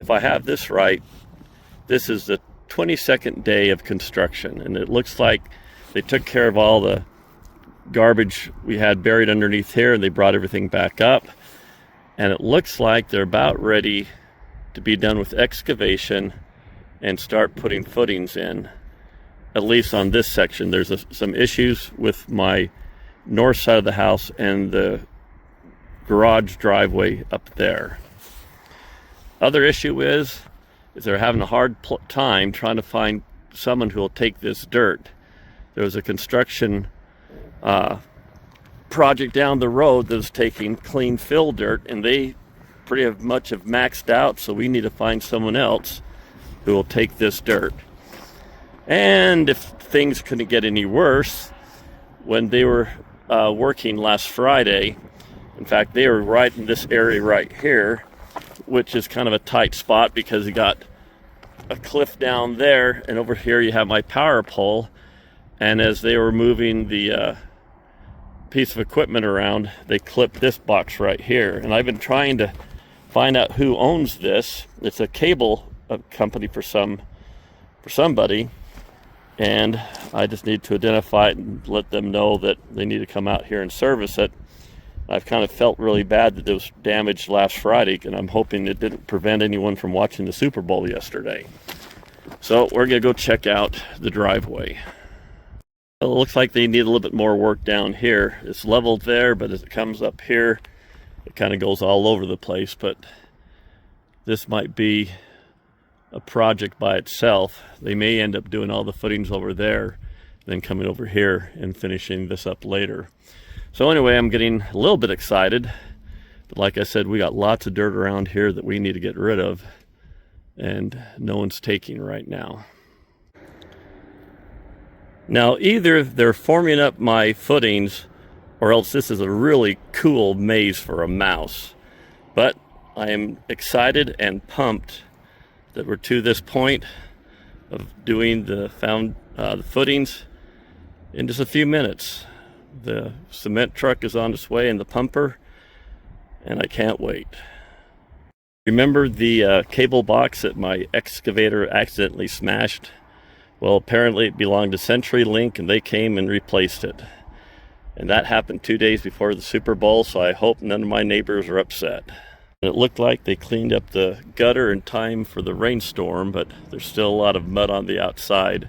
if I have this right, this is the 22nd day of construction, and it looks like they took care of all the garbage we had buried underneath here, and they brought everything back up, and it looks like they're about ready to be done with excavation and start putting footings in, at least on this section. There's some issues with my north side of the house and the garage driveway up there. Other issue is they're having a hard time trying to find someone who will take this dirt. There was a construction project down the road that was taking clean fill dirt, and they pretty much have maxed out, so we need to find someone else who will take this dirt. And if things couldn't get any worse, when they were working last Friday, in fact, they were right in this area right here, which is kind of a tight spot because you got a cliff down there, and over here you have my power pole. And as they were moving the piece of equipment around, they clipped this box right here. And I've been trying to find out who owns this. It's a cable company for somebody, and I just need to identify it and let them know that they need to come out here and service it. I've kind of felt really bad that it was damaged last Friday, and I'm hoping it didn't prevent anyone from watching the Super Bowl yesterday. So we're gonna go check out the driveway. Well, it looks like they need a little bit more work down here. It's leveled there, but as it comes up here, it kind of goes all over the place. But this might be a project by itself. They may end up doing all the footings over there, then coming over here and finishing this up later. So anyway, I'm getting a little bit excited, but like I said, we got lots of dirt around here that we need to get rid of, and no one's taking right now. Now, either they're forming up my footings, or else this is a really cool maze for a mouse. But I am excited and pumped that we're to this point of doing the footings in just a few minutes. The cement truck is on its way and the pumper, and I can't wait. Remember the cable box that my excavator accidentally smashed? Well, apparently it belonged to CenturyLink, and they came and replaced it. And that happened 2 days before the Super Bowl, so I hope none of my neighbors are upset. And it looked like they cleaned up the gutter in time for the rainstorm, but there's still a lot of mud on the outside.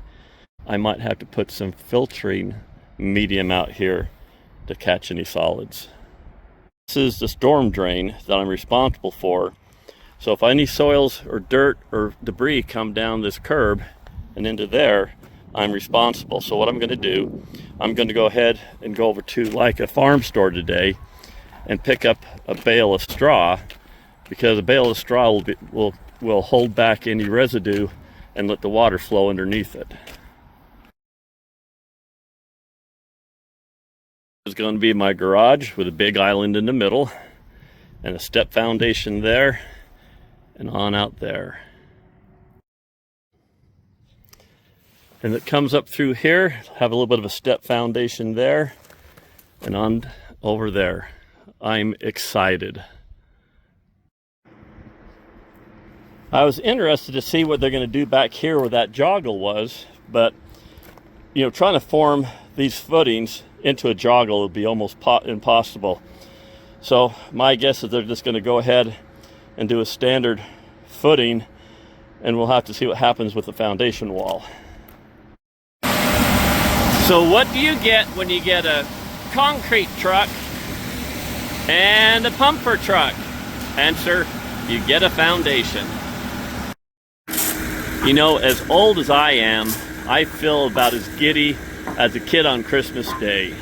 I might have to put some filtering medium out here to catch any solids. This is the storm drain that I'm responsible for. So if any soils or dirt or debris come down this curb and into there, I'm responsible. So what I'm going to do, I'm going to go ahead and go over to like a farm store today and pick up a bale of straw, because a bale of straw will hold back any residue and let the water flow underneath it. This is going to be my garage with a big island in the middle and a step foundation there and on out there. And it comes up through here, have a little bit of a step foundation there and on over there. I'm excited. I was interested to see what they're going to do back here where that joggle was, but trying to form these footings into a joggle would be almost impossible. So my guess is they're just going to go ahead and do a standard footing, and we'll have to see what happens with the foundation wall. So what do you get when you get a concrete truck and a pumper truck? Answer, you get a foundation. As old as I am, I feel about as giddy as a kid on Christmas Day.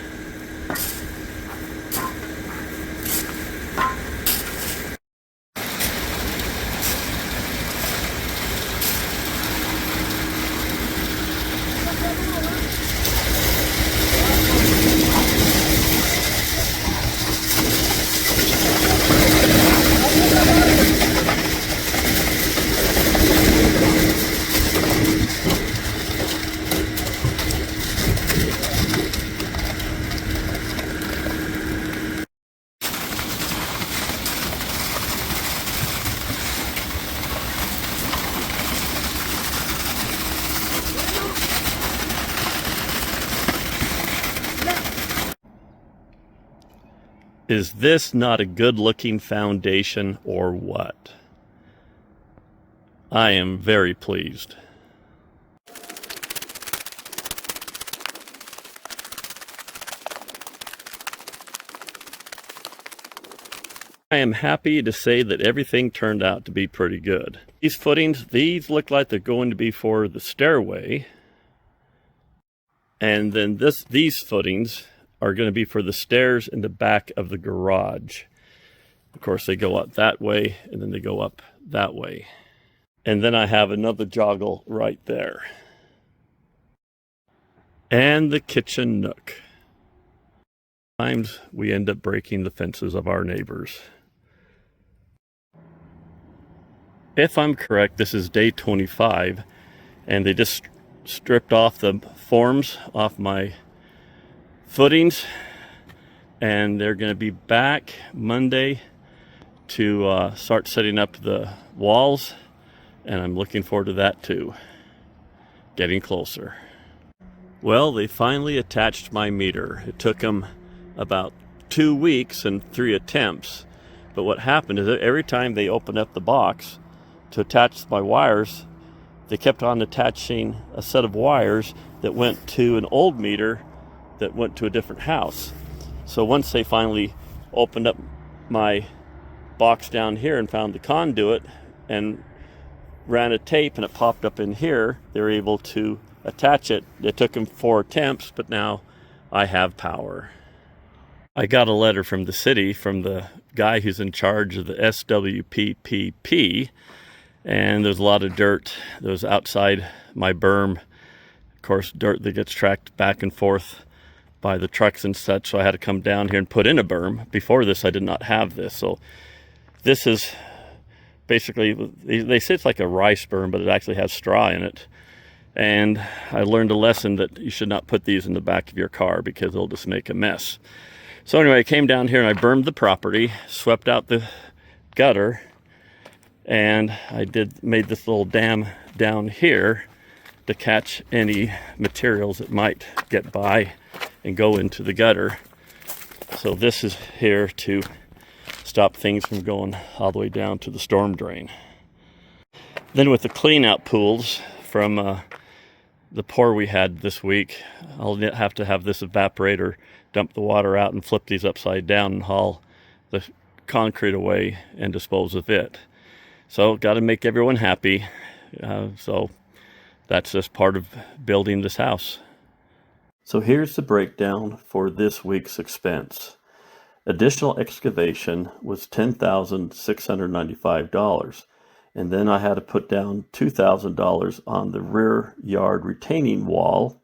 Is this not a good-looking foundation or what? I am very pleased. I am happy to say that everything turned out to be pretty good. These footings, these look like they're going to be for the stairway. And then these footings are going to be for the stairs in the back of the garage. Of course, they go up that way, and then they go up that way. And then I have another joggle right there. And the kitchen nook. Sometimes we end up breaking the fences of our neighbors. If I'm correct, this is day 25, and they just stripped off the forms off my footings, and they're going to be back Monday to start setting up the walls, and I'm looking forward to that too. Getting closer. Well, they finally attached my meter. It took them about 2 weeks and 3 attempts, but what happened is that every time they opened up the box to attach my wires, they kept on attaching a set of wires that went to an old meter that went to a different house. So once they finally opened up my box down here and found the conduit and ran a tape and it popped up in here, they were able to attach it. It took them 4 attempts, but now I have power. I got a letter from the city, from the guy who's in charge of the SWPPP, and there's a lot of dirt that was outside my berm. Of course, dirt that gets tracked back and forth by the trucks and such, so I had to come down here and put in a berm. Before this, I did not have this. So this is basically, they say it's like a rice berm, but it actually has straw in it. And I learned a lesson that you should not put these in the back of your car because they'll just make a mess. So anyway, I came down here and I bermed the property, swept out the gutter, and I made this little dam down here to catch any materials that might get by and go into the gutter. So this is here to stop things from going all the way down to the storm drain. Then with the clean out pools from the pour we had this week, I'll have to have this evaporator dump the water out and flip these upside down and haul the concrete away and dispose of it. So got to make everyone happy. So that's just part of building this house. So here's the breakdown for this week's expense. Additional excavation was $10,695. And then I had to put down $2,000 on the rear yard retaining wall.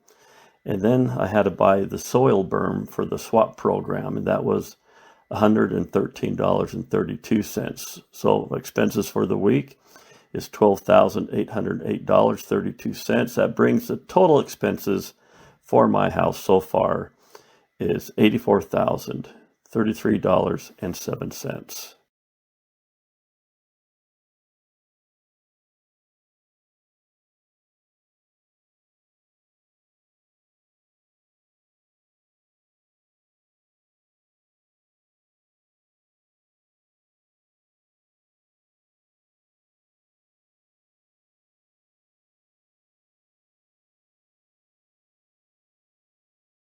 And then I had to buy the soil berm for the swap program, and that was $113.32. So expenses for the week is $12,808.32. That brings the total expenses for my house so far is $84,033.07.